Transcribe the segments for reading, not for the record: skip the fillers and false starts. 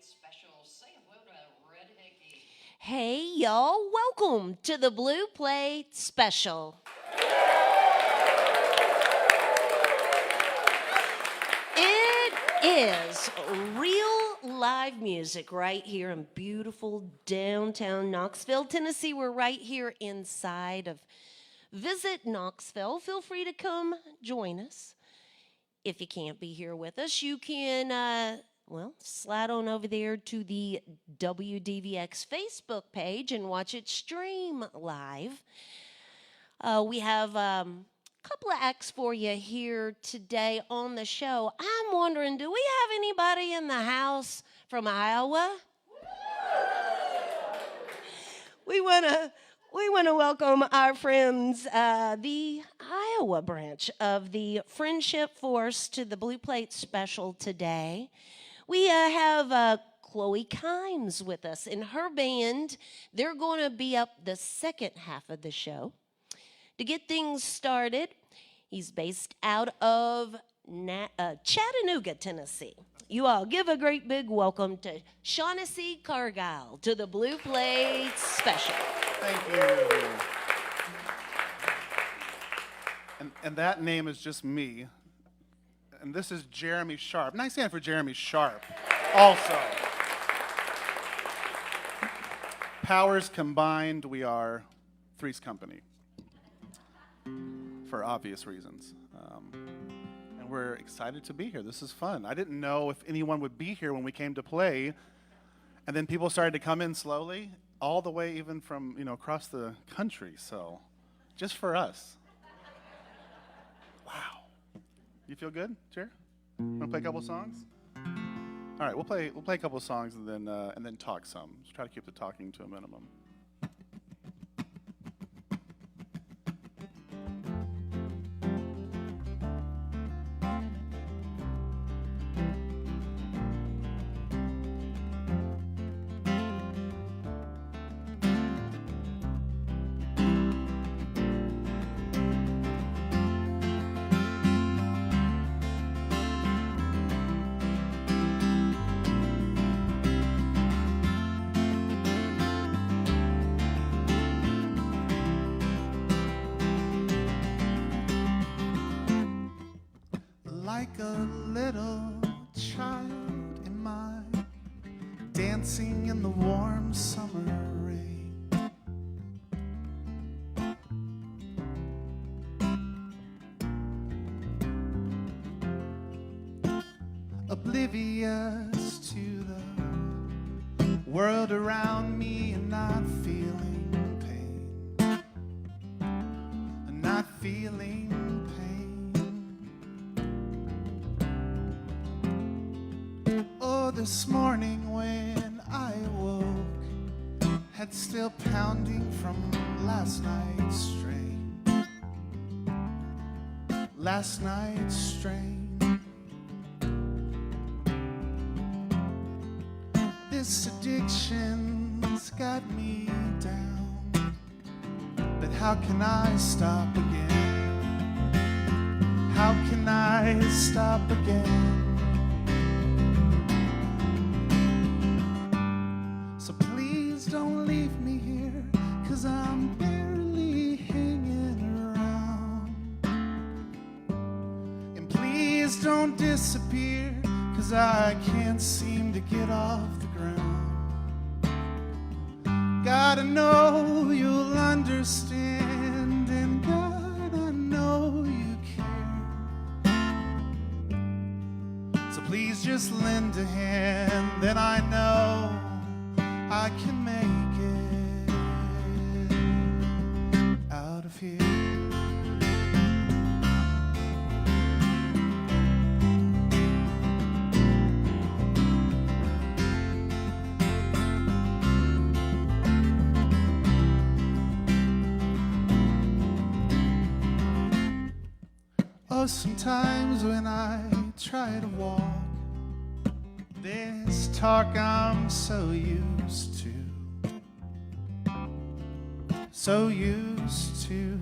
Plate Special. Say hello to Red Hickey. Hey, y'all, welcome to the Blue Plate Special. It is real live music right here in beautiful downtown Knoxville, Tennessee. We're right here inside of Visit Knoxville. Feel free to come join us. If you can't be here with us, you can, slide on over there to the WDVX Facebook page and watch it stream live. We have a couple of acts for you here today on the show. I'm wondering, do we have anybody in the house from Iowa? We want to welcome our friends, the Iowa branch of the Friendship Force, to the Blue Plate Special today. We have Chloe Kimes with us, and her band. They're going to be up the second half of the show. To get things started, he's based out of Chattanooga, Tennessee. You all give a great big welcome to Shaughnessy Cargyle to the Blue Plate Special. Thank you. And that name is just me. And this is Jeremy Sharp. Nice hand for Jeremy Sharp also. Powers combined, we are Three's Company. For obvious reasons. And we're excited to be here. This is fun. I didn't know if anyone would be here when we came to play. And then people started to come in slowly, all the way even from, across the country. So, just for us. Wow. You feel good, Jer? Want to play a couple songs? All right, we'll play a couple of songs and then talk some. Let's try to keep the talking to a minimum. Like a little child am I, dancing in the warm summer rain. Oblivious to the world around me and not feeling pain. Not feeling this morning when I woke, head still pounding from last night's strain. Last night's strain. This addiction's got me down, but how can I stop again? How can I stop again? Don't leave me here, 'cause I'm barely hanging around. And please don't disappear, 'cause I can't seem to get off the ground. God, I know you'll understand, and God, I know you care. So please just lend a hand, then I know I can make it out of here. Oh, sometimes when I try to walk, this talk I'm so used to, so used to.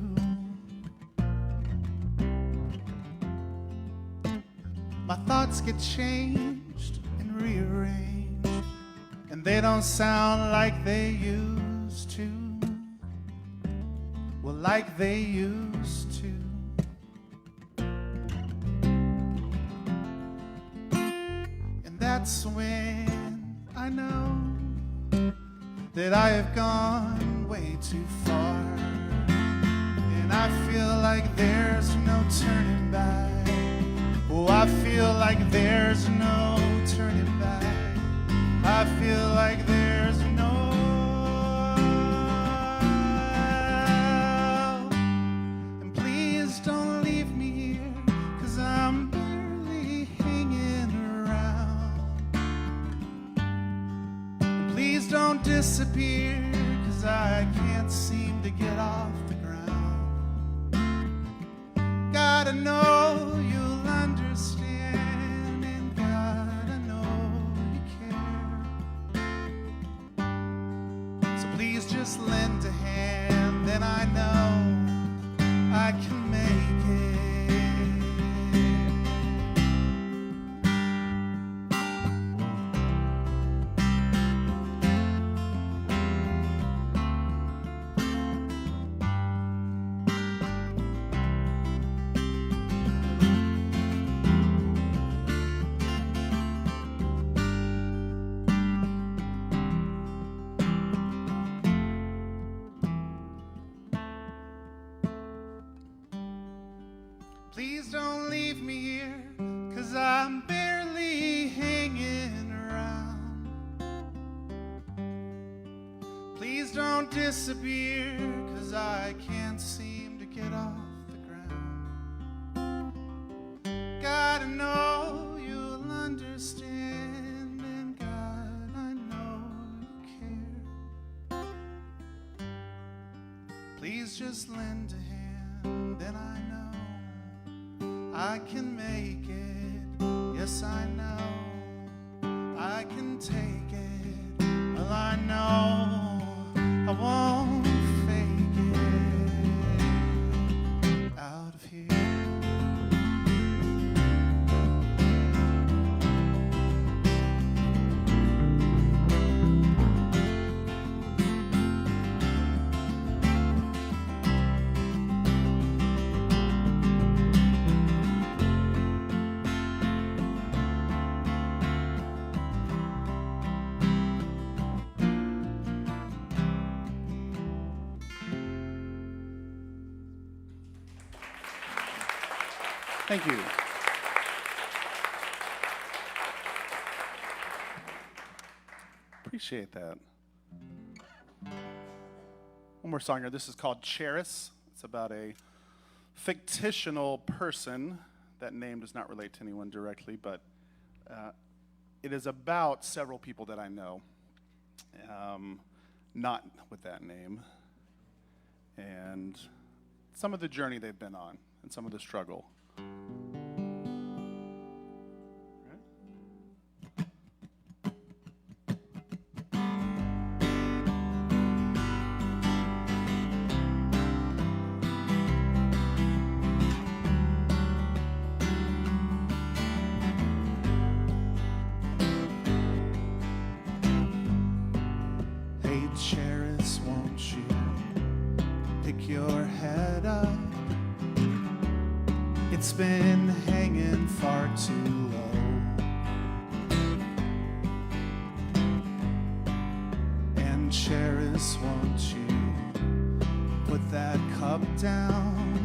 My thoughts get changed and rearranged they don't sound like they used to. Well, like they used to. And that's when I know that I have gone way too far. And I feel like there's no turning back. Oh, I feel like there's no turning back. I feel like there's no. And please don't leave me here, 'cause I'm barely hanging around. And please don't disappear, 'cause I can't seem to get off the ground. Gotta know you'll understand, and gotta know you care. So please just lend a hand, then I know I can make it. Please don't leave me here, 'cause I'm barely hanging around. Please don't disappear, 'cause I can't seem to get off the ground. Gotta know you'll understand, and God, I know you care. Please just lend a hand, then I know I can make it. Yes, I know I can take it. Well, I know I won't fake it out of here. Thank you. Appreciate that. One more song here. This is called Cheris. It's about a fictional person. That name does not relate to anyone directly, but it is about several people that I know, not with that name, and some of the journey they've been on and some of the struggle. Hey, Cheris, won't you pick your head up? It's been hanging far too low. And Cheris, won't you put that cup down?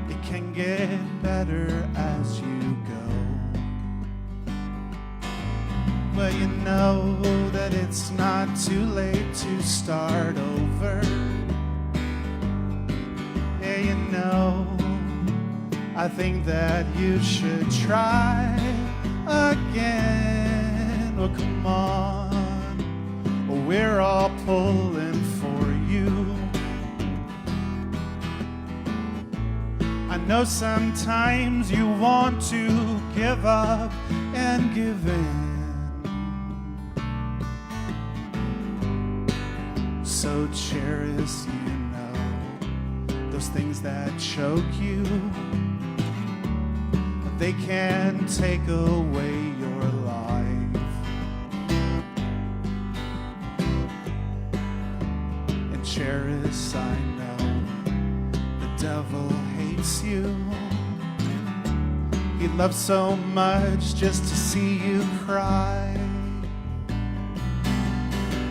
It can get better as you go. Well, you know that it's not too late to start over. Yeah, you know, I think that you should try again. Oh, come on, we're all pulling for you. I know sometimes you want to give up and give in. So Cheris, you know, those things that choke you, they can take away your life. course I know the devil hates you. He'd love so much just to see you cry.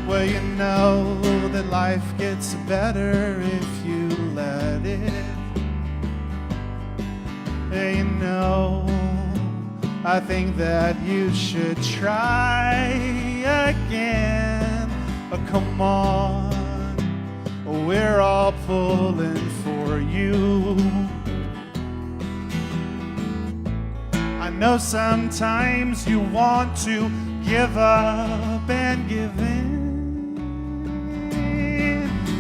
Well, you know that life gets better if you let it. You know, I think that you should try again. Oh, come on, we're all pulling for you. I know sometimes you want to give up and give in.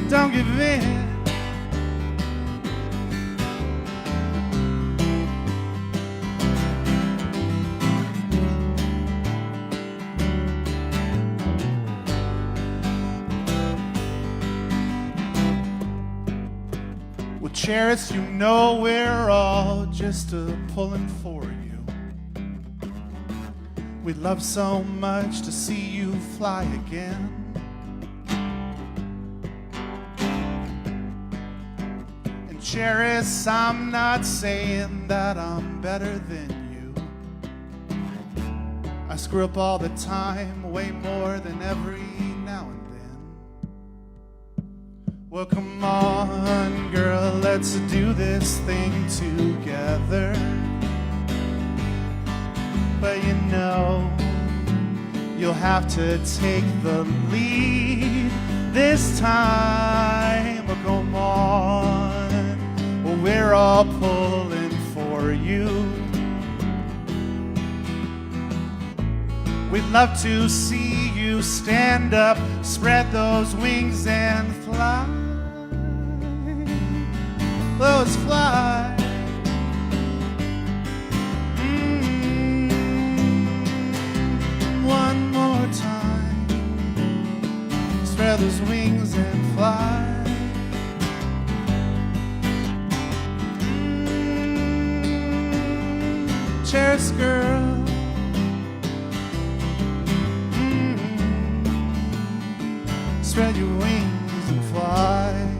Don't give in. Well, Cheris, you know we're all just pulling for you. We'd love so much to see you fly again. And Cheris, I'm not saying that I'm better than you. I screw up all the time, way more than every now and then. Well, come on, girl, let's do this thing together. But you know, you'll have to take the lead this time. Oh, come on, well, we're all pulling for you. We'd love to see you stand up, spread those wings and fly. Let's fly. One more time, spread those wings and fly. Cheris, girl. Spread your wings and fly.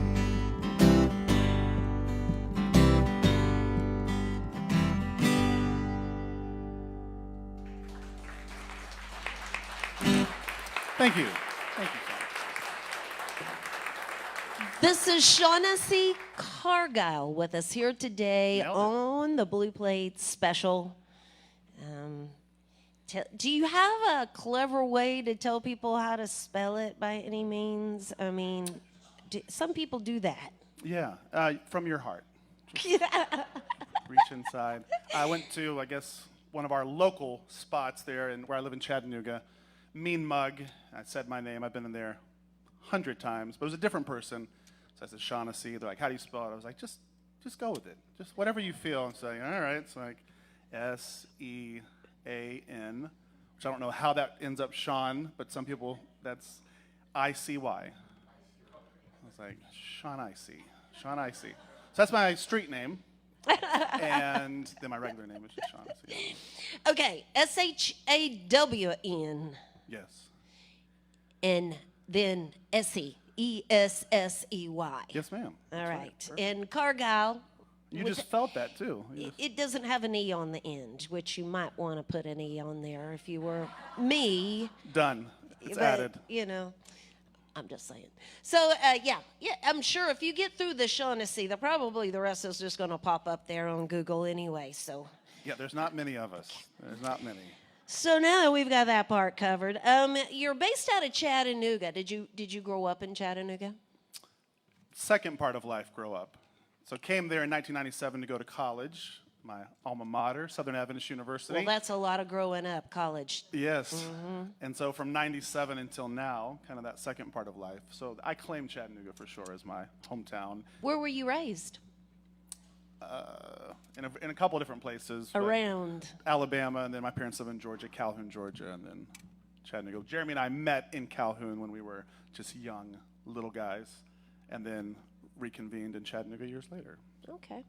Thank you. Thank you. This is Shaughnessy Cargyle with us here today Nailed it. on the Blue Plate Special. Do you have a clever way to tell people how to spell it by any means? I mean, some people do that. Yeah, from your heart. Just reach inside. I went to, I guess, one of our local spots there where I live in Chattanooga. Mean Mug. I said my name. I've been in there 100 times, but it was a different person. So I said Shaughnessy. They're like, how do you spell it? I was like, just go with it. Just whatever you feel. I'm saying, all right. It's like Sean, which I don't know how that ends up Sean, but some people, that's Icy. I was like, Sean Icy. So that's my street name. And then my regular name is just Shaughnessy. Okay, Shawn. Yes. And then Essey, Essey. Yes, ma'am. All That's right. Perfect. And Cargyle. You just felt that too. It doesn't have an E on the end, which you might want to put an E on there if you were me. Done. It's But, added. You know, I'm just saying. So, yeah, I'm sure if you get through the Shaughnessy, probably the rest is just going to pop up there on Google anyway. So. Yeah, there's not many of us. There's not many. So now that we've got that part covered, you're based out of Chattanooga. Did you grow up in Chattanooga? Second part of life, grow up. So came there in 1997 to go to college, my alma mater, Southern Adventist University. Well, that's a lot of growing up, college. Yes. Mm-hmm. And so from 97 until now, kind of that second part of life. So I claim Chattanooga for sure as my hometown. Where were you raised? In a couple different places. but Around. Alabama, and then my parents live in Georgia, Calhoun, Georgia, and then Chattanooga. Jeremy and I met in Calhoun when we were just young, little guys, and then reconvened in Chattanooga years later. Okay.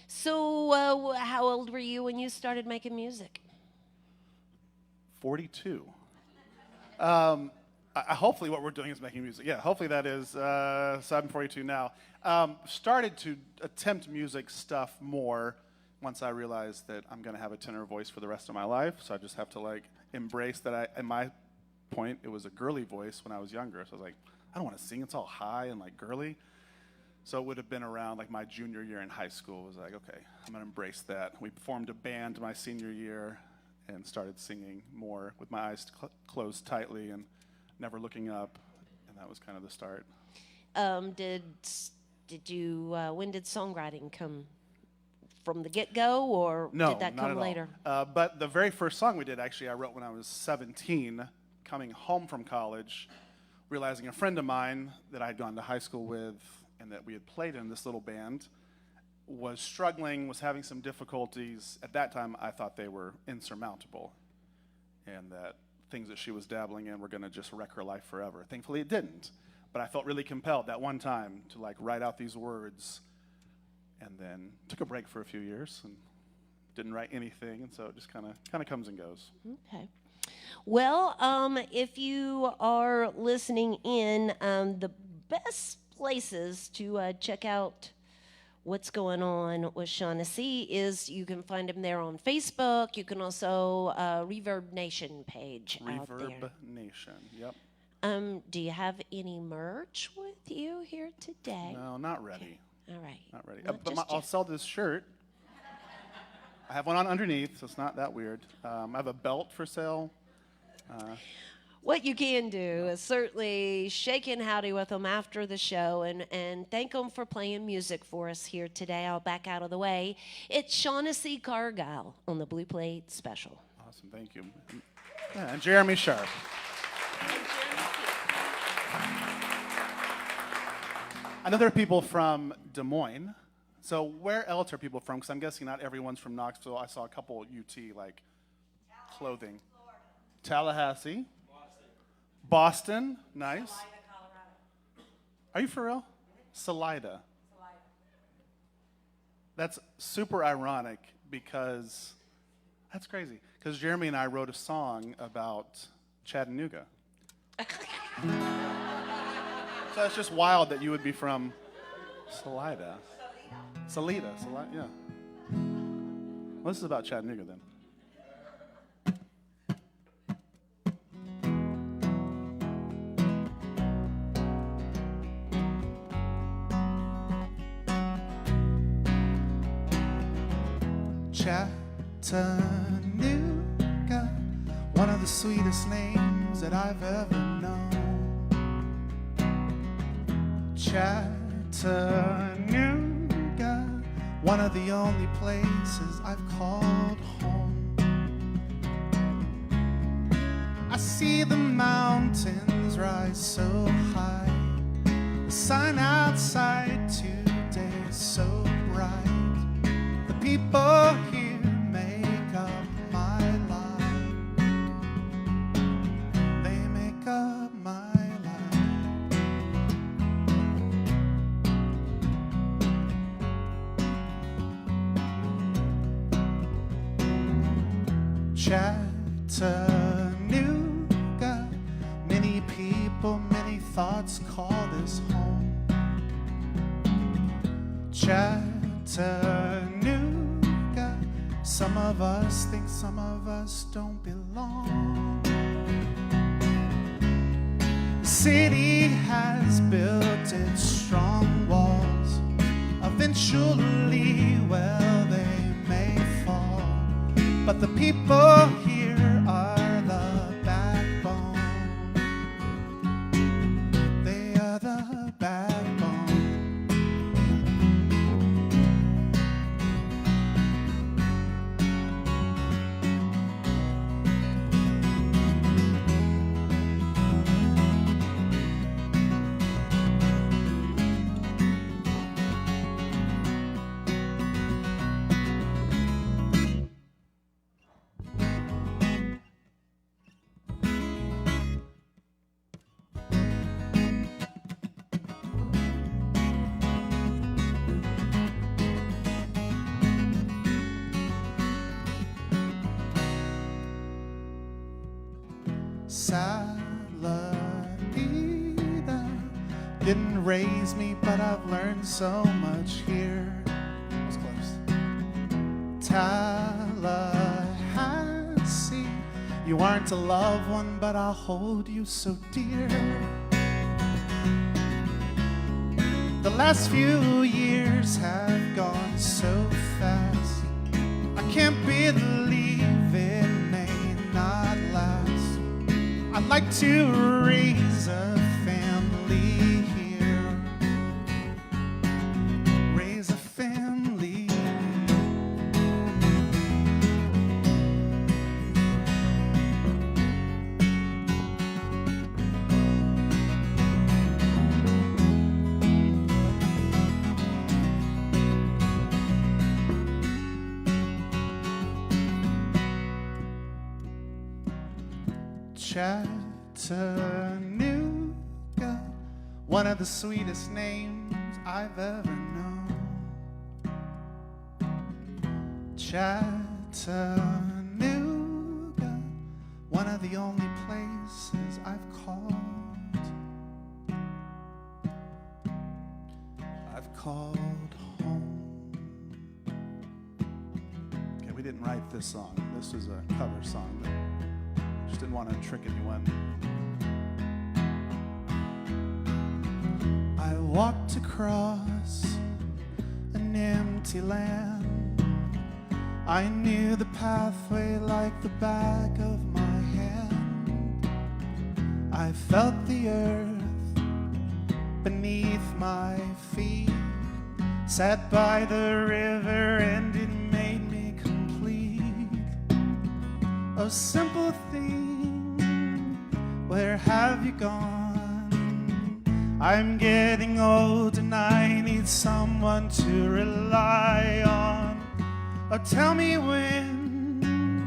So how old were you when you started making music? 42. I hopefully what we're doing is making music. Yeah, hopefully that is 7:42 now. Started to attempt music stuff more once I realized that I'm going to have a tenor voice for the rest of my life. So I just have to like embrace that. At my point, it was a girly voice when I was younger. So I was like, I don't want to sing. It's all high and like girly. So it would have been around like my junior year in high school. It was like, okay, I'm going to embrace that. We formed a band my senior year and started singing more with my eyes closed tightly and never looking up. And that was kind of the start. Did you, when did songwriting come? From the get-go, or No, did that not come at later? all. But the very first song we did, actually, I wrote when I was 17, coming home from college, realizing a friend of mine that I had gone to high school with and that we had played in this little band was struggling, was having some difficulties. At that time, I thought they were insurmountable and that things that she was dabbling in were going to just wreck her life forever. Thankfully, it didn't. But I felt really compelled that one time to like write out these words, and then took a break for a few years and didn't write anything, and so it just kind of comes and goes. Okay. Well, if you are listening in, the best places to check out what's going on with Shaughnessy is you can find him there on Facebook. You can also Reverb Nation page out there. Reverb Nation, yep. Do you have any merch with you here today? No, not ready. All right. Not ready. Not But just I'll yet. sell this shirt. I have one on underneath, so it's not that weird. I have a belt for sale. What you can do is certainly shake and howdy with them after the show and thank them for playing music for us here today. I'll back out of the way. It's Shaughnessy Cargyle on the Blue Plate Special. Awesome, thank you. Yeah, and Jeremy Sharp. I know there are people from Des Moines. So where else are people from? Because I'm guessing not everyone's from Knoxville. I saw a couple UT, like, clothing. Florida. Tallahassee. Boston. Nice. Salida, Colorado. Are you for real? Salida. That's super ironic because that's crazy. Because Jeremy and I wrote a song about Chattanooga. So it's just wild that you would be from Salida. Salida, yeah. Well, this is about Chattanooga then. Chattanooga, one of the sweetest names that I've ever known. Chattanooga, one of the only places I've called home. I see the mountains rise so high, the sun outside today is so bright. The people here make up my life. They make up my life. Chattanooga, many people, many thoughts call this home. Chattanooga, some of us think some of us don't belong. The city has built its strong walls. Eventually, well, they may fall. But the people here are the backbone. They are the backbone. Salad didn't raise me, but I've learned so much here. That was close. Tallahassee, you aren't a loved one, but I'll hold you so dear. The last few years have gone so fast. I can't believe it may not last. I'd like to raise a family here. Raise a family. Chattanooga, one of the sweetest names I've ever known. Chattanooga, one of the only places I've called. I've called home. Okay, we didn't write this song. This was a cover song, but just didn't want to trick anyone. I walked across an empty land. I knew the pathway like the back of my hand. I felt the earth beneath my feet, sat by the river and it made me complete. Oh, simple thing, where have you gone? I'm getting old and I need someone to rely on. Oh, tell me when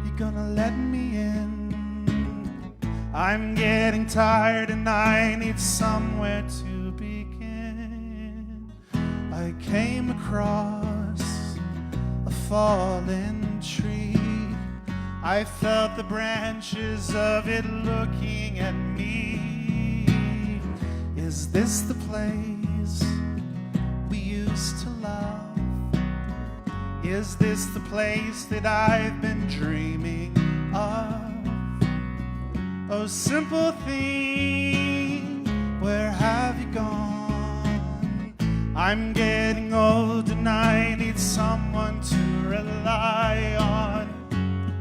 you're gonna let me in. I'm getting tired and I need somewhere to begin. I came across a fallen tree. I felt the branches of it looking at me. Is this the place we used to love? Is this the place that I've been dreaming of? Oh, simple thing, where have you gone? I'm getting old and I need someone to rely on.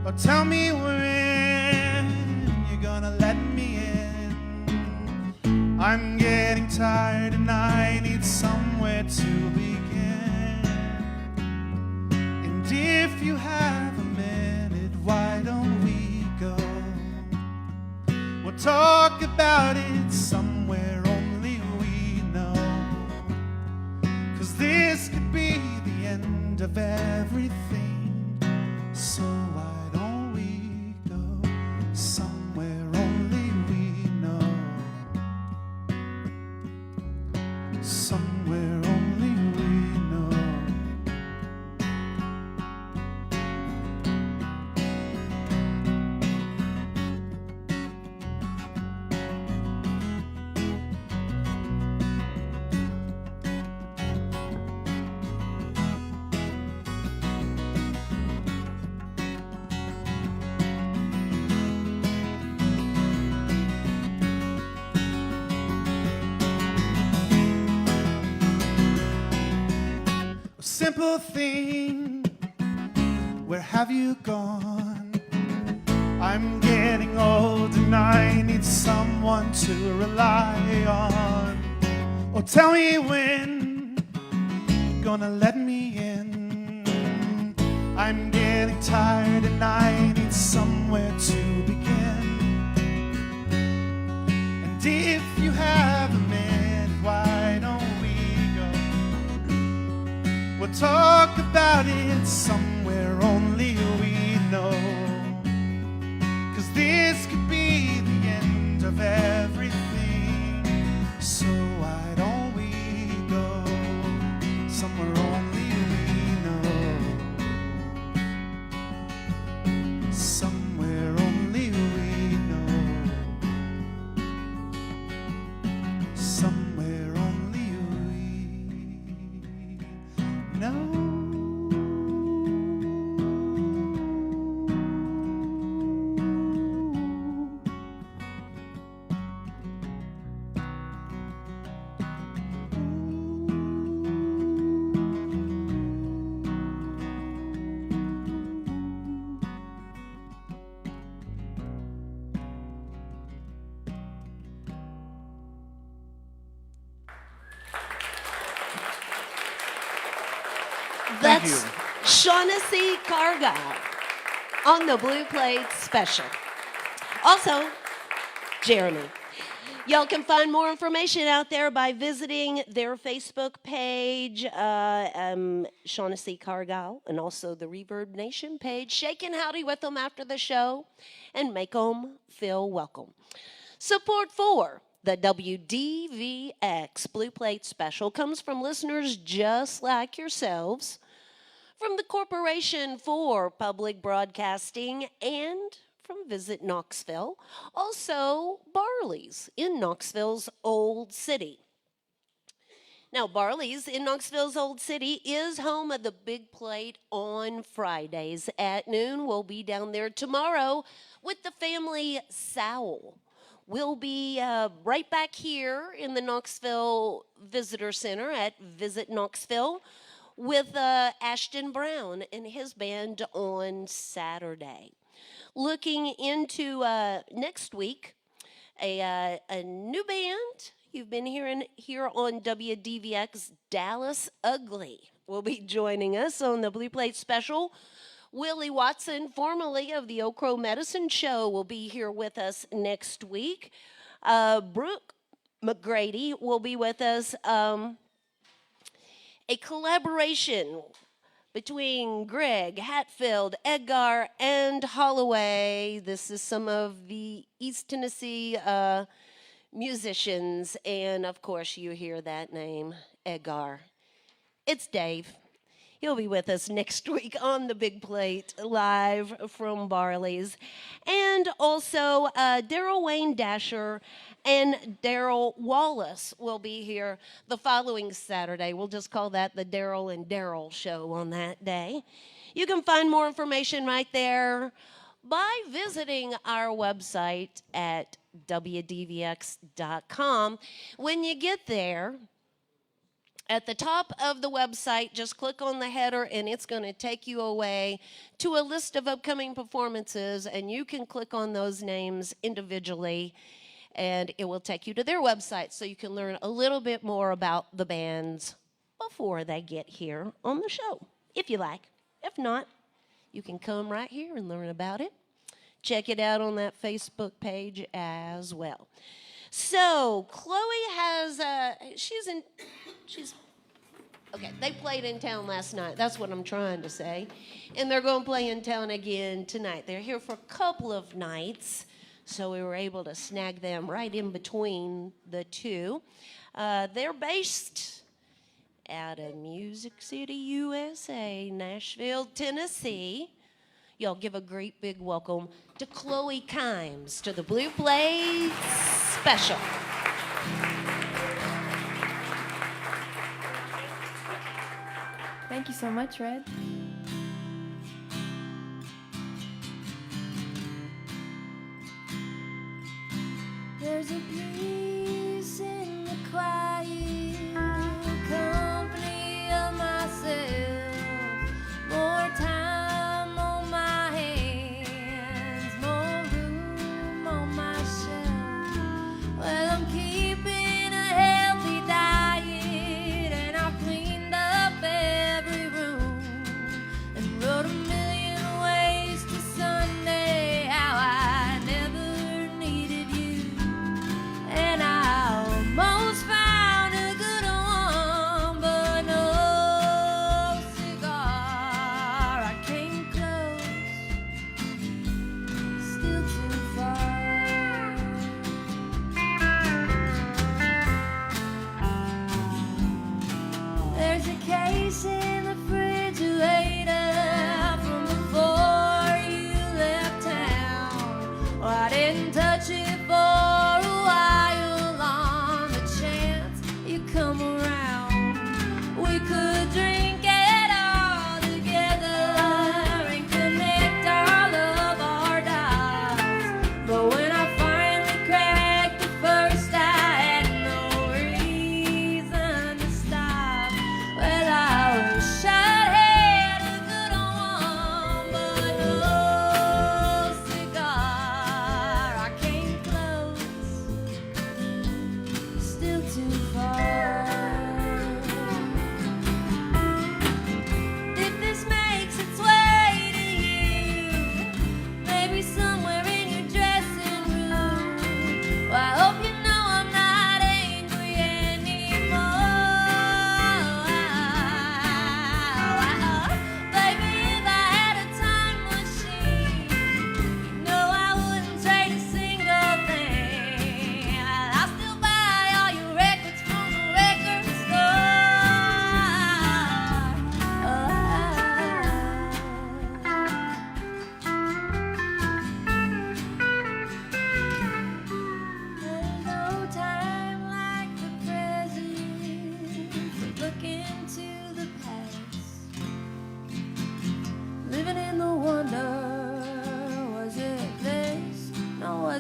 Oh, tell me when you're gonna let me in. I'm getting tired and I need somewhere to begin. And if you have a minute, why don't we go? We'll talk about it somewhere only we know. 'Cause this could be the end of everything. So why don't we go somewhere only we know? Somewhere only we know. Simple thing, where have you gone? I'm getting old and I need someone to rely on. Oh, tell me when you're gonna let me in. I'm getting tired and I need somewhere to begin. And if you have a minute, why don't we'll talk about it somewhere only we know. 'Cause this could be the end of everything. So why don't we go somewhere only we know? Somewhere only we know. Somewhere Thank That's you. Shaughnessy Cargyle on the Blue Plate Special. Also, Jeremy. Y'all can find more information out there by visiting their Facebook page, Shaughnessy Cargyle, and also the Reverb Nation page. Shake and howdy with them after the show and make them feel welcome. Support for the WDVX Blue Plate Special comes from listeners just like yourselves, from the Corporation for Public Broadcasting, and from Visit Knoxville. Also, Barley's in Knoxville's Old City. Now, Barley's in Knoxville's Old City is home of the Big Plate on Fridays at noon. We'll be down there tomorrow with the family Sowell. We'll be right back here in the Knoxville Visitor Center at Visit Knoxville with Ashton Brown and his band on Saturday. Looking into next week, a new band you've been hearing here on WDVX, Dallas Ugly, will be joining us on the Blue Plate Special. Willie Watson, formerly of the Oak Crow Medicine Show, will be here with us next week. Brooke McGrady will be with us. A collaboration between Greg, Hatfield, Edgar, and Holloway. This is some of the East Tennessee musicians, and of course you hear that name, Edgar. It's Dave. He'll be with us next week on the Big Plate, live from Barley's. And also Daryl Wayne Dasher and Daryl Wallace will be here the following Saturday. We'll just call that the Daryl and Daryl show on that day. You can find more information right there by visiting our website at WDVX.com. When you get there, at the top of the website, just click on the header and it's going to take you away to a list of upcoming performances, and you can click on those names individually and it will take you to their website so you can learn a little bit more about the bands before they get here on the show, if you like. If not, you can come right here and learn about it. Check it out on that Facebook page as well. So Chloe has, okay, they played in town last night. That's what I'm trying to say. And they're going to play in town again tonight. They're here for a couple of nights, so we were able to snag them right in between the two. They're based out of Music City, USA, Nashville, Tennessee. Y'all give a great big welcome to Chloe Kimes to the Blue Plate Special. Thank you so much, Red. There's a peace in the quiet company of myself. More time on my hands, more room on my shelf. Well, I'm keeping a healthy diet, and I've cleaned up every room and wrote 1,000,000 ways to Sunday how I never needed you.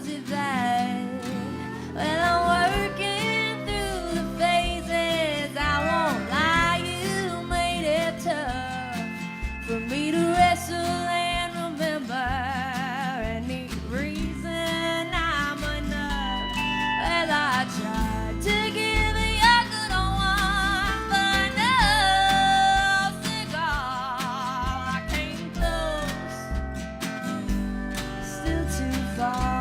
was it that? Well, I'm working through the phases. I won't lie, you made it tough for me to wrestle and remember any reason I'm enough. Well, I tried to give you a good one, but no cigar. I came close, still too far.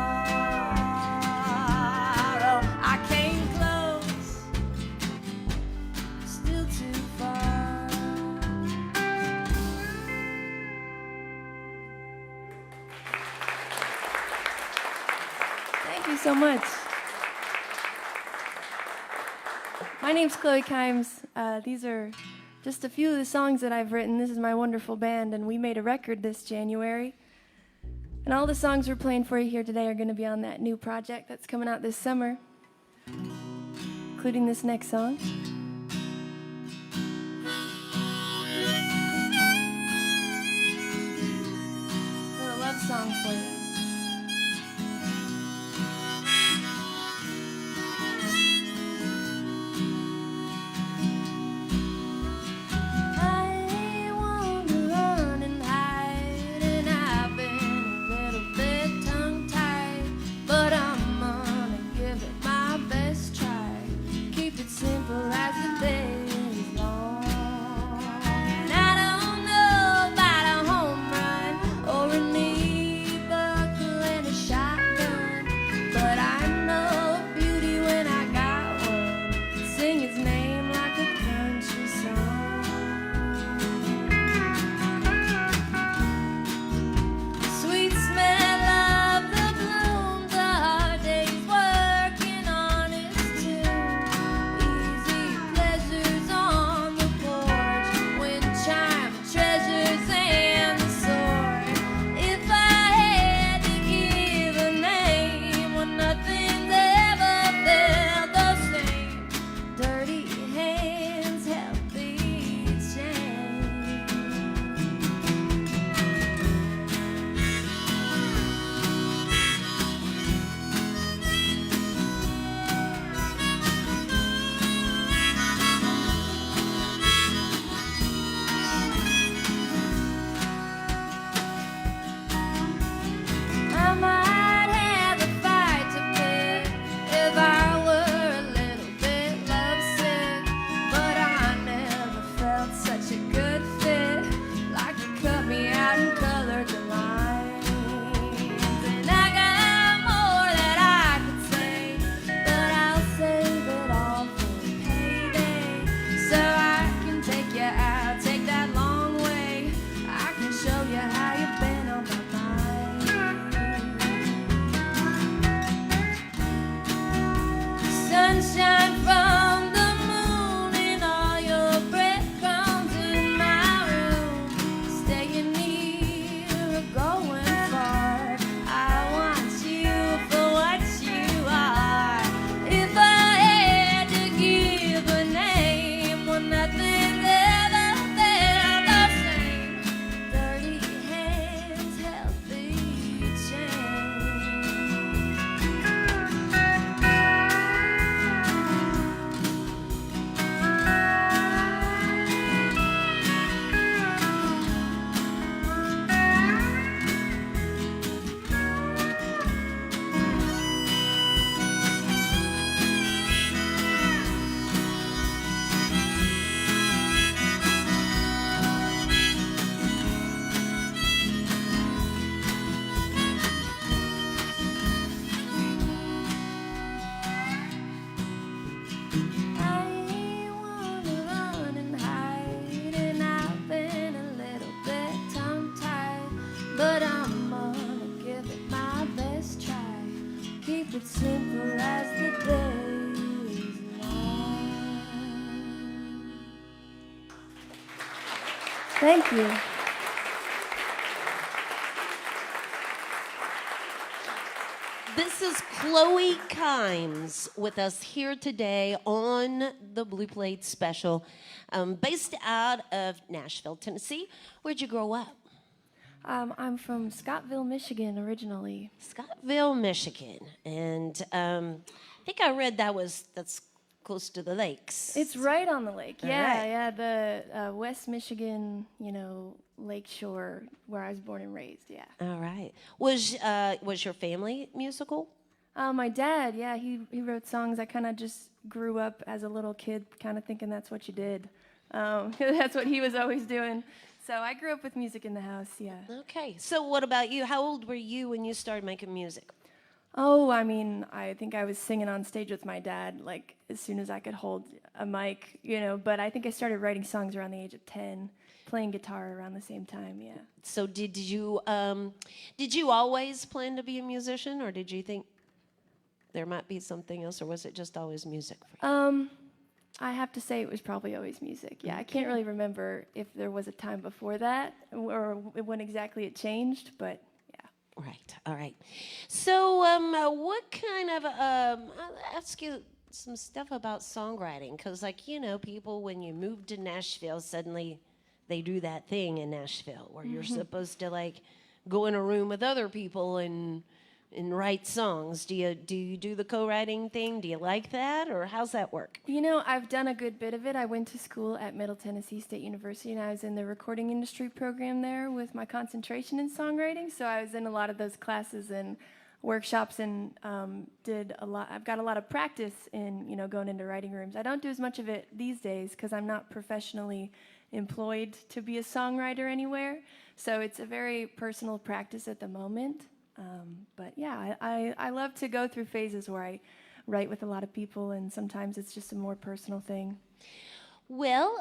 Oh, I came close, still too far. Thank you so much. My name's Chloe Kimes. These are just a few of the songs that I've written. This is my wonderful band, and we made a record this January. And all the songs we're playing for you here today are going to be on that new project that's coming out this summer, including this next song. A little love song for you. I want to run and hide, and I've been a little bit tongue-tied, but I'm gonna give it my best try. Keep it simple as the day is long. And I don't know about a home run or a knee buckle and a shotgun, but I know beauty when I got one. Sing its name like a country song. Sweet smell of the blooms, a hard day's working on its tune. Easy pleasures on the porch, wind chime, treasures and the sword. If I had to give a name, well, nothing's ever felt the same. Dirty hands held the chain. I might have a fight to pick if I were a little bit lovesick, but I never felt such a good fit, like you cut me out and colored the lines. And I got more that I could say, but I'll save it all for payday, so I can take you out, take that long way. I can show you how you've been on my mind. Sunshine from the moon and all your breadcrumbs in my room. Staying near or going far, I want you for what you are. If I had to give a name, well, nothing's ever felt the same. Dirty hands held the chain. I wanna run and hide, and I've been a little bit tongue-tied, but I'm gonna give it my best try. Keep it simple as the day is long. Thank you. This is Chloe Kimes with us here today on the Blue Plate Special, based out of Nashville, Tennessee. Where'd you grow up? I'm from Scottville, Michigan, originally. Scottville, Michigan. And I think I read that's close to the lakes. It's right on the lake. All Yeah, right. yeah, the West Michigan, lake shore where I was born and raised, yeah. All right. Was your family musical? My dad, yeah, he wrote songs. I kind of just grew up as a little kid kind of thinking that's what you did. That's what he was always doing. So I grew up with music in the house, yeah. Okay. So what about you? How old were you when you started making music? Oh, I mean, I think I was singing on stage with my dad, like, as soon as I could hold a mic, but I think I started writing songs around the age of 10, playing guitar around the same time, yeah. So did you always plan to be a musician, or did you think there might be something else, or was it just always music for you? I have to say it was probably always music. Yeah, I can't really remember if there was a time before that or when exactly it changed, but yeah. Right. All right. So, what kind of? I'll ask you some stuff about songwriting, because, people when you move to Nashville, suddenly they do that thing in Nashville where you're supposed to go in a room with other people and write songs. Do you do the co-writing thing? Do you like that, or how's that work? I've done a good bit of it. I went to school at Middle Tennessee State University, and I was in the recording industry program there with my concentration in songwriting. So I was in a lot of those classes and workshops and did a lot. I've got a lot of practice in, going into writing rooms. I don't do as much of it these days because I'm not professionally employed to be a songwriter anywhere. So it's a very personal practice at the moment. But yeah, I love to go through phases where I write with a lot of people, and sometimes it's just a more personal thing. Well,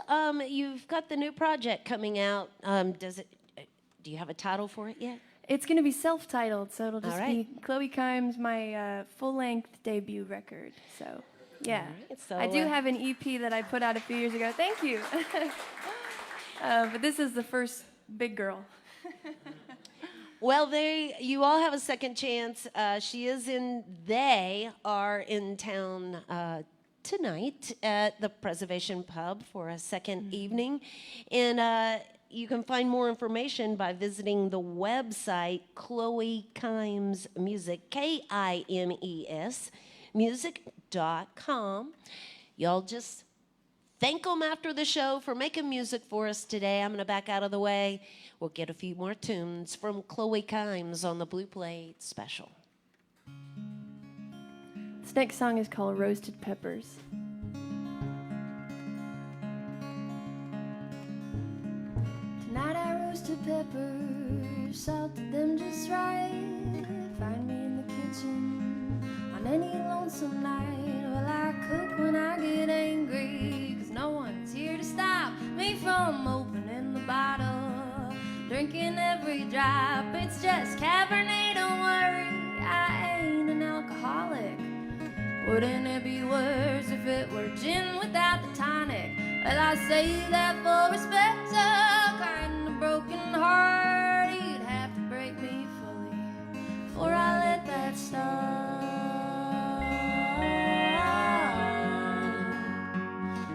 you've got the new project coming out. Do you have a title for it yet? It's going to be self-titled, so it'll just All right. be Chloe Kimes, my full-length debut record. So, yeah. right, so, I do have an EP that I put out a few years ago. Thank you. But this is the first big girl. Well, you all have a second chance. They are in town tonight at the Preservation Pub for a second evening. And you can find more information by visiting the website Chloe Kimes Music, Kimes, music.com. Y'all just thank them after the show for making music for us today. I'm going to back out of the way. We'll get a few more tunes from Chloe Kimes on the Blue Plate Special. This next song is called Roasted Peppers. Tonight I roasted peppers, salted them just right. Find me in the kitchen on any lonesome night. Well, I cook when I get angry, 'cause no one's here to stop me from opening the bottle. Drinking every drop, it's just Cabernet, don't worry, I ain't an alcoholic. Wouldn't it be worse if it were gin without the tonic? Well, I say that for respect, a kind of broken heart. You'd have to break me fully before I let that start.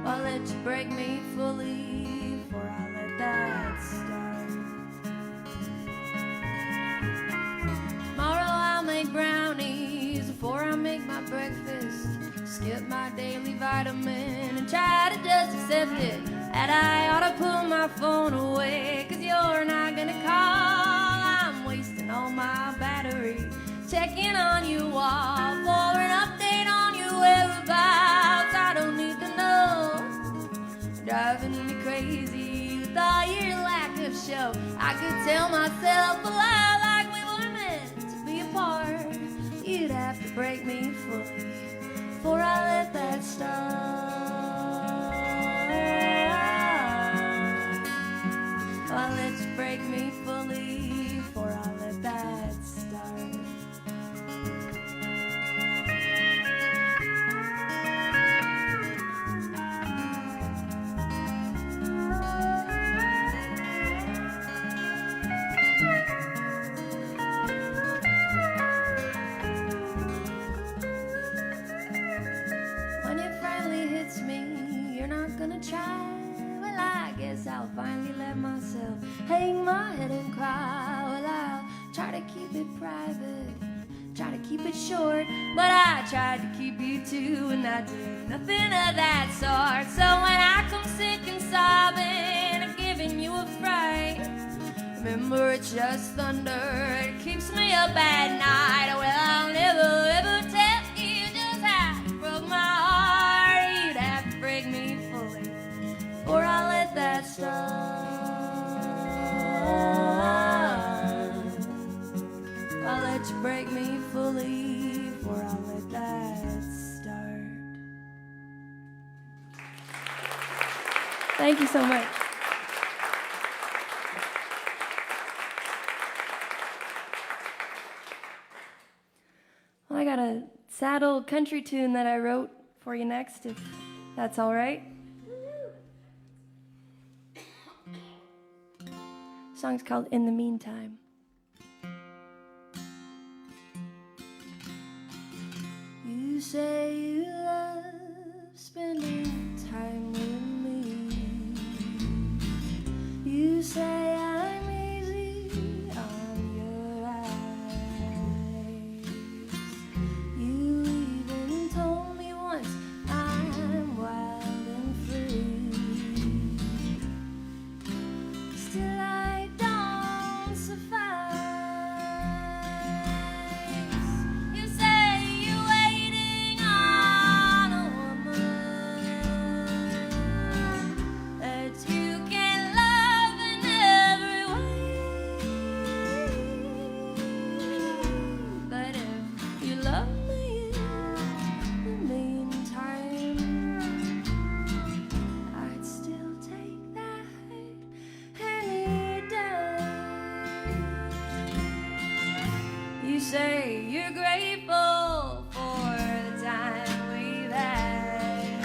I'll let you break me fully before I let that start. Tomorrow I'll make brownies before I make my breakfast. Skip my daily vitamin and try to just accept it that I ought to put my phone away, 'cause you're not gonna call. I'm wasting all my battery checking on you all for an update on your whereabouts. I don't need to know. Driving me crazy with all your lack of show. I could tell myself a lie like we were meant to be apart. You'd have to break me fully before I let that start. I'll let you break me fully before I let that start. When it finally hits me, you're not gonna try. Well, I guess I'll finally let myself hang my head and cry. Well, I'll try to keep it private, try to keep it short, but I tried to keep you too, and I did nothing of that sort. So when I come sick and sobbing and giving you a fright, remember it's just thunder, it keeps me up at night. Well, I'll never ever tell you just how you broke my heart. You'd have to break me fully, or I'll let that start. I'll let you break me fully, or I'll let that start. Thank you so much. Well, I got a sad old country tune that I wrote for you next, if that's all right. The song's called In the Meantime. You say you love spending time with me. You say I'm easy on your eyes. You even told me once I'm wild and free. Still I don't suffice. You say you're waiting on a woman that you can love in every way. But if you love me in the meantime, I'd still take that any day. You say you're grateful for the time we've had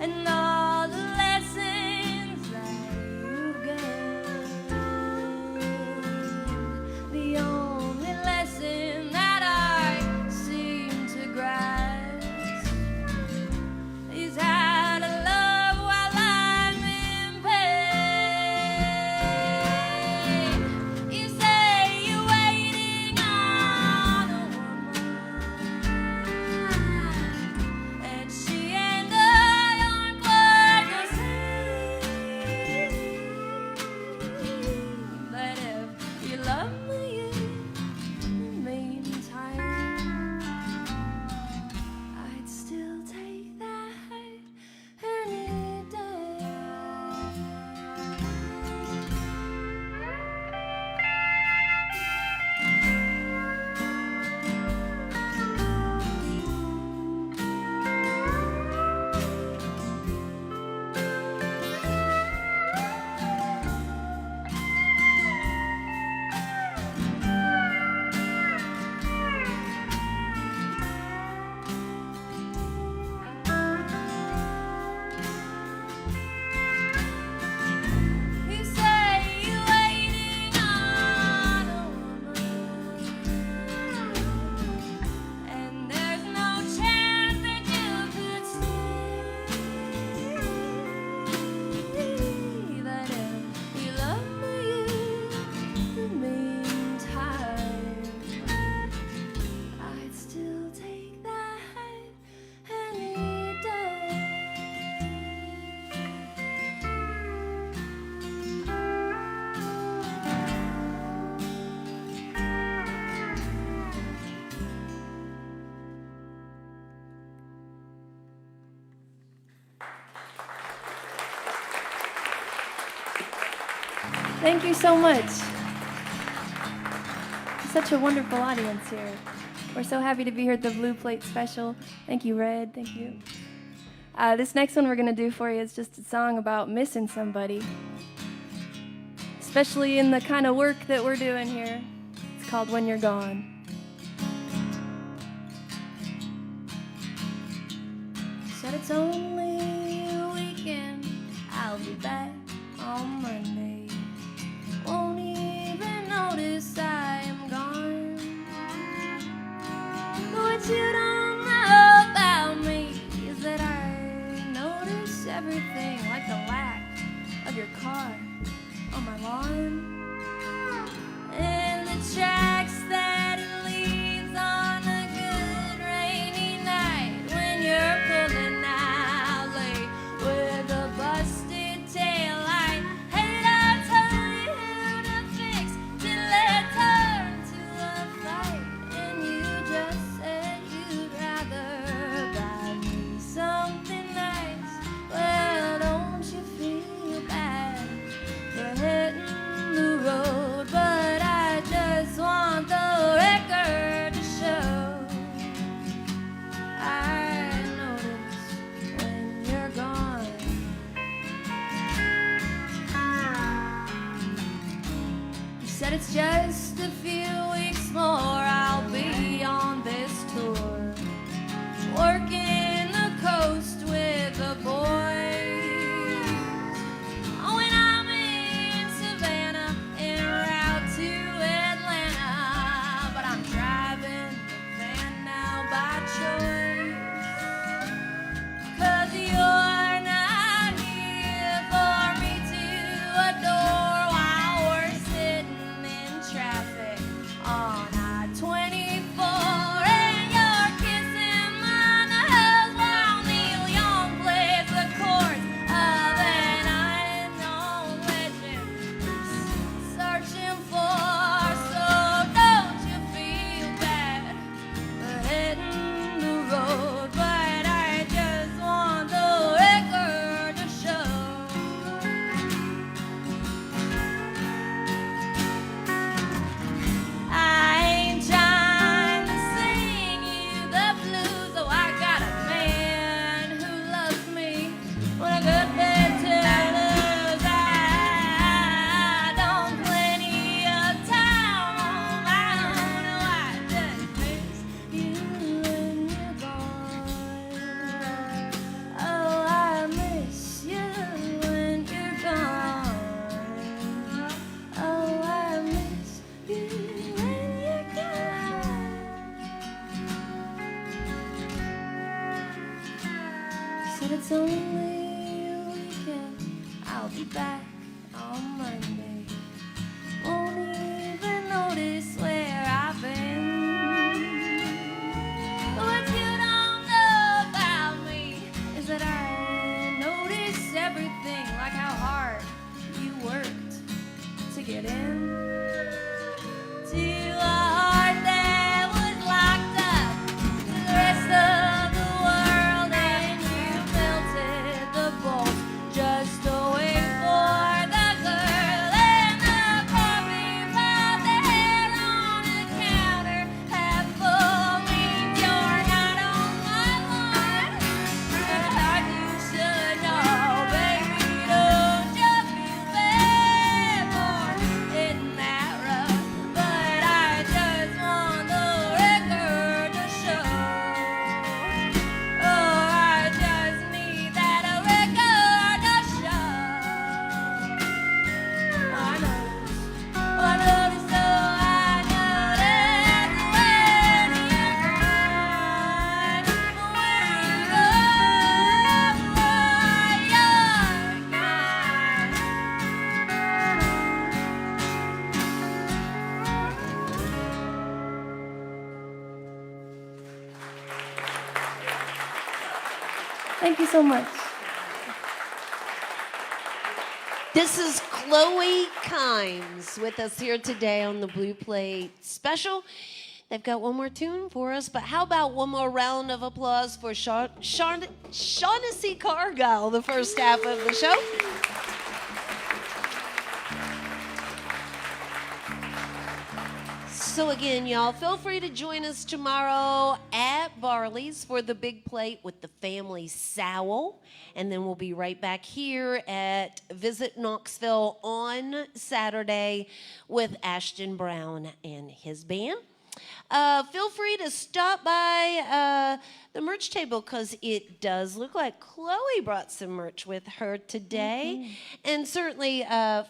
and all the lessons that you've gained. The only lesson that I seem to grasp is how to love while I'm in pain. You say you're waiting on a woman, and she and I aren't quite the same. But if you love me in the meantime, I'd still take that any day. You say you're waiting on a woman, and there's no chance that you could stay. But if you love me in the meantime, I'd still take that any day. Thank you so much. Such a wonderful audience here. We're so happy to be here at the Blue Plate Special. Thank you, Red. Thank you. This next one we're going to do for you is just a song about missing somebody, especially in the kind of work that we're doing here. It's called When You're Gone. Said it's only a weekend, I'll be back on Monday. Won't even notice I am gone. What you don't know about me is that I notice everything like a lag. of your car on my lawn. And the tracks that it leaves on a good rainy night when you're pulling out late with a busted taillight. Hey, I told you who to fix till it turned to a fight, and you just said you'd rather buy me something nice. Well, don't you feel bad for hitting the road, but I just want the record to show. I notice when you're gone. You said it's just a few weeks more, I'll be on this tour, working the coast with the boys. Oh, and I'm in Savannah en route to Atlanta, but I'm driving the van now by choice. 'Cause you're not here for me to adore while we're sitting in traffic on I-24, and you're kissing my nose while Neil Young plays the chords of an unknown legend who's searching for. So don't you feel bad for hitting the road, but I just want the record to show. I ain't trying to sing you the blues, oh, I got a man who loves me when a good day to lose. I don't plenty of time on my own, oh, I just miss you when you're gone. Oh, I miss you when you're gone. Oh, I miss you when you're gone. Said it's only a weekend, I'll be back on Monday. Won't even notice where I've been. What you don't know about me is that I notice everything, like how hard you worked to get in. To a heart that was locked up to the rest of the world, and you melted the bolts just to wait for the girl in the coffee pot, the hair on the counter half full means you're not on my line. I you should know, baby, don't you feel bad for hitting that road, but I just want the record to show. Oh, I just need that record to show. I notice, oh, I notice, oh, I notice when you're gone, when you're Thank you so much. This is Chloe Kimes with us here today on the Blue Plate Special. They've got one more tune for us, but how about one more round of applause for Shaughnessy Cargyle, the first half of the show? So again, y'all, feel free to join us tomorrow at Barley's for the big plate with the family Sowell. And then we'll be right back here at Visit Knoxville on Saturday with Ashton Brown and his band. Feel free to stop by the merch table because it does look like Chloe brought some merch with her today. And certainly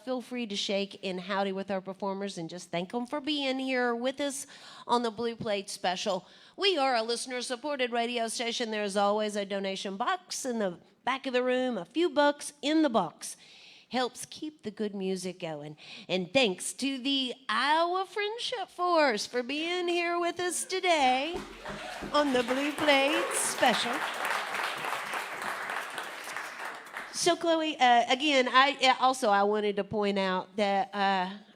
feel free to shake and howdy with our performers and just thank them for being here with us on the Blue Plate Special. We are a listener-supported radio station. There's always a donation box in the back of the room, a few bucks in the box. helps keep the good music going. And thanks to the Iowa Friendship Force for being here with us today on the Blue Plate Special. So, Chloe, again, I wanted to point out that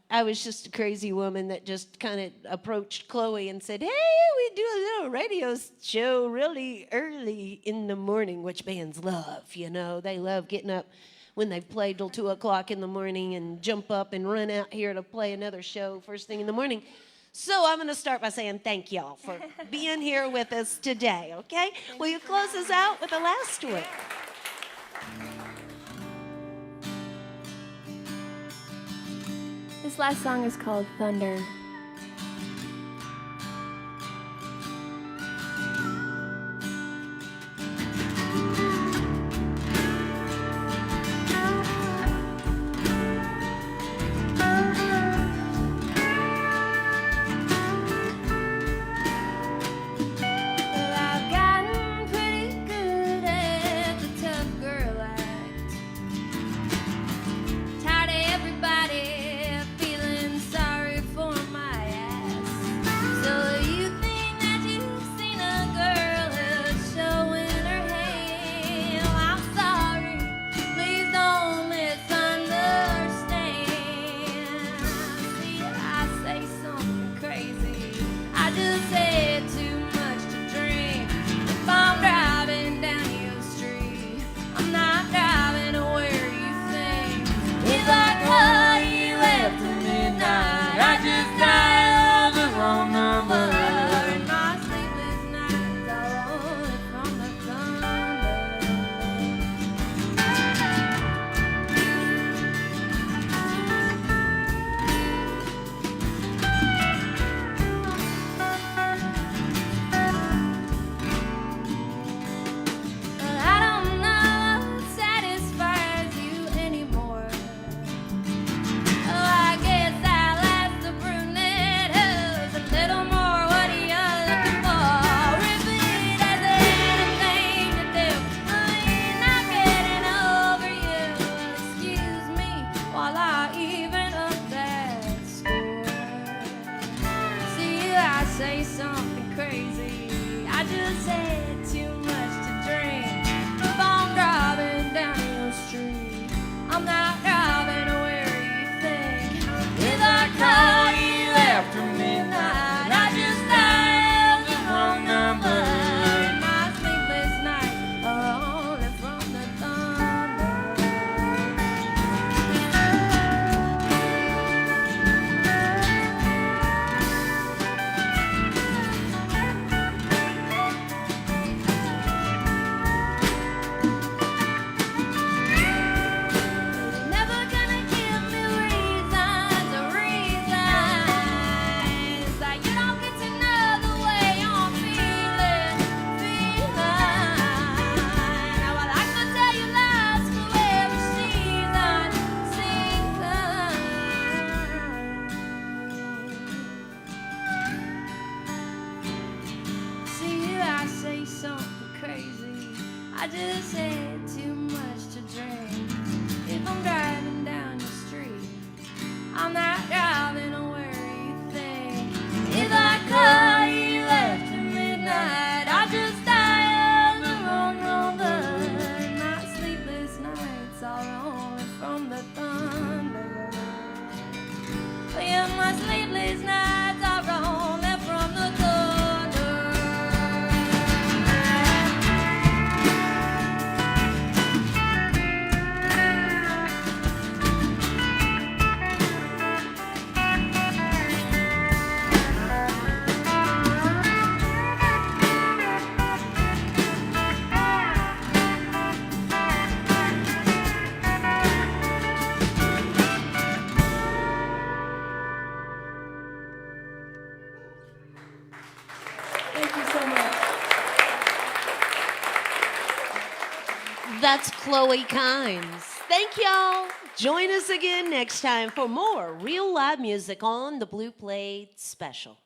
I was just a crazy woman that just kind of approached Chloe and said, hey, we do a little radio show really early in the morning, which bands love, you know. They love getting up when they've played till 2 o'clock in the morning and jump up and run out here to play another show first thing in the morning. So I'm going to start by saying thank y'all for being here with us today, okay? Will you close us out with the last one? This last song is called Thunder. Say something crazy. I just had too much to drink. If I'm driving down your street, I'm not driving where you think. If I call you after midnight, I just dialed the wrong number. My sleepless nights are only from the something crazy. I just had too much to drink. If I'm driving down the street, I'm not driving where you think. If I call you after midnight, I just dial the wrong number. My sleepless nights are only from the thunder. Yeah, my sleepless nights are only from the thunder. That's Chloe Kimes. Thank y'all. Join us again next time for more real live music on the Blue Plate Special.